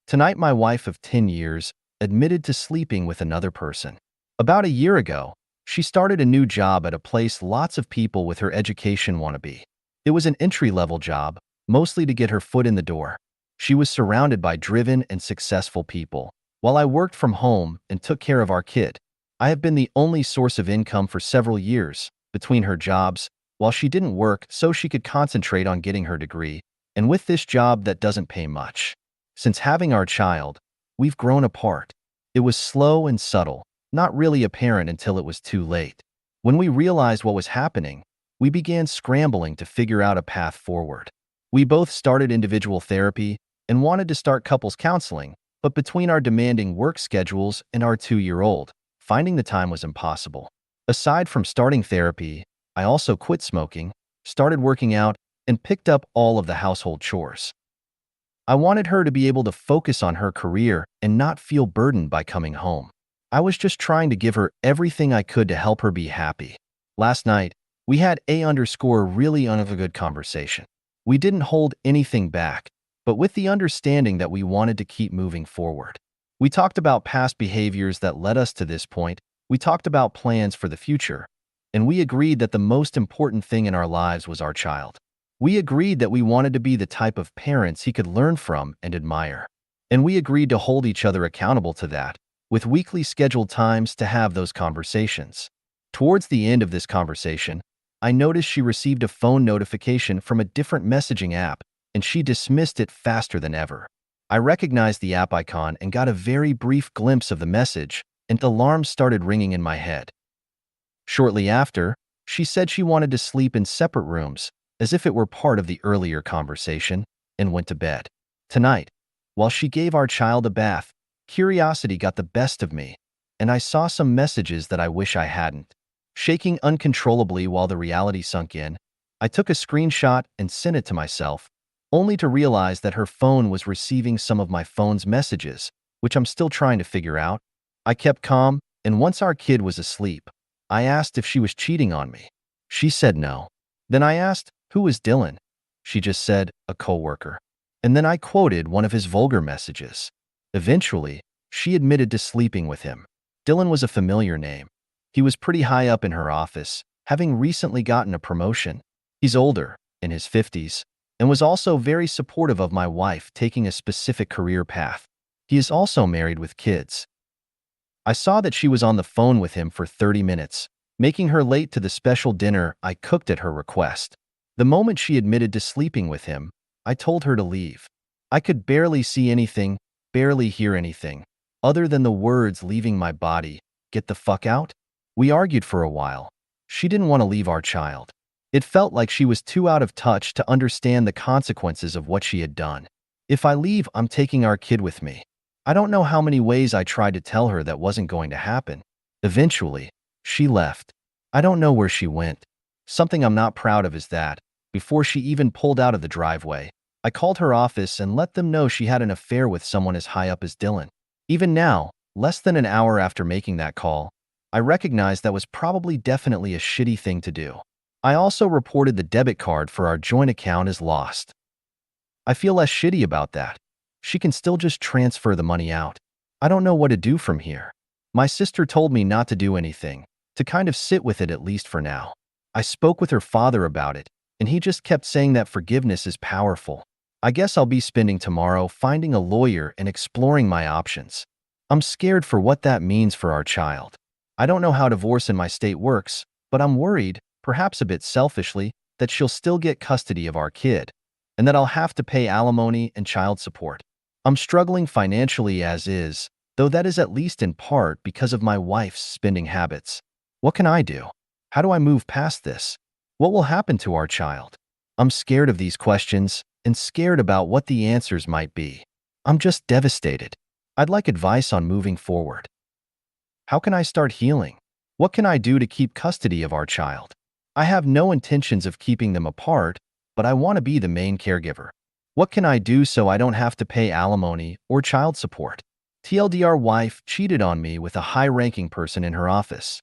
Tonight, my wife of 10 years admitted to sleeping with another person. About a year ago, she started a new job at a place lots of people with her education want to be. It was an entry-level job, mostly to get her foot in the door. She was surrounded by driven and successful people, while I worked from home and took care of our kid. I have been the only source of income for several years between her jobs, while she didn't work so she could concentrate on getting her degree, and with this job that doesn't pay much. Since having our child, we've grown apart. It was slow and subtle, not really apparent until it was too late. When we realized what was happening, we began scrambling to figure out a path forward. We both started individual therapy and wanted to start couples counseling, but between our demanding work schedules and our 2-year-old, finding the time was impossible. Aside from starting therapy, I also quit smoking, started working out, and picked up all of the household chores. I wanted her to be able to focus on her career and not feel burdened by coming home. I was just trying to give her everything I could to help her be happy. Last night, we had really good conversation. We didn't hold anything back, but with the understanding that we wanted to keep moving forward. We talked about past behaviors that led us to this point. We talked about plans for the future, and we agreed that the most important thing in our lives was our child. We agreed that we wanted to be the type of parents he could learn from and admire. And we agreed to hold each other accountable to that, with weekly scheduled times to have those conversations. Towards the end of this conversation, I noticed she received a phone notification from a different messaging app, and she dismissed it faster than ever. I recognized the app icon and got a very brief glimpse of the message, and alarms started ringing in my head. Shortly after, she said she wanted to sleep in separate rooms, as if it were part of the earlier conversation, and went to bed. Tonight, while she gave our child a bath, curiosity got the best of me, and I saw some messages that I wish I hadn't. Shaking uncontrollably while the reality sunk in, I took a screenshot and sent it to myself, only to realize that her phone was receiving some of my phone's messages, which I'm still trying to figure out. I kept calm, and once our kid was asleep, I asked if she was cheating on me. She said no. Then I asked, "Who is Dylan?" She just said, "A coworker." And then I quoted one of his vulgar messages. Eventually, she admitted to sleeping with him. Dylan was a familiar name. He was pretty high up in her office, having recently gotten a promotion. He's older, in his 50s, and was also very supportive of my wife taking a specific career path. He is also married with kids. I saw that she was on the phone with him for 30 minutes, making her late to the special dinner I cooked at her request. The moment she admitted to sleeping with him, I told her to leave. I could barely see anything, barely hear anything, other than the words leaving my body, "Get the fuck out." We argued for a while. She didn't want to leave our child. It felt like she was too out of touch to understand the consequences of what she had done. "If I leave, I'm taking our kid with me." I don't know how many ways I tried to tell her that wasn't going to happen. Eventually, she left. I don't know where she went. Something I'm not proud of is that, before she even pulled out of the driveway, I called her office and let them know she had an affair with someone as high up as Dylan. Even now, less than an hour after making that call, I recognize that was definitely a shitty thing to do. I also reported the debit card for our joint account as lost. I feel less shitty about that. She can still just transfer the money out. I don't know what to do from here. My sister told me not to do anything, to kind of sit with it at least for now. I spoke with her father about it, and he just kept saying that forgiveness is powerful. I guess I'll be spending tomorrow finding a lawyer and exploring my options. I'm scared for what that means for our child. I don't know how divorce in my state works, but I'm worried, perhaps a bit selfishly, that she'll still get custody of our kid, and that I'll have to pay alimony and child support. I'm struggling financially as is, though that is at least in part because of my wife's spending habits. What can I do? How do I move past this? What will happen to our child? I'm scared of these questions and scared about what the answers might be. I'm just devastated. I'd like advice on moving forward. How can I start healing? What can I do to keep custody of our child? I have no intentions of keeping them apart, but I want to be the main caregiver. What can I do so I don't have to pay alimony or child support? TLDR wife cheated on me with a high-ranking person in her office.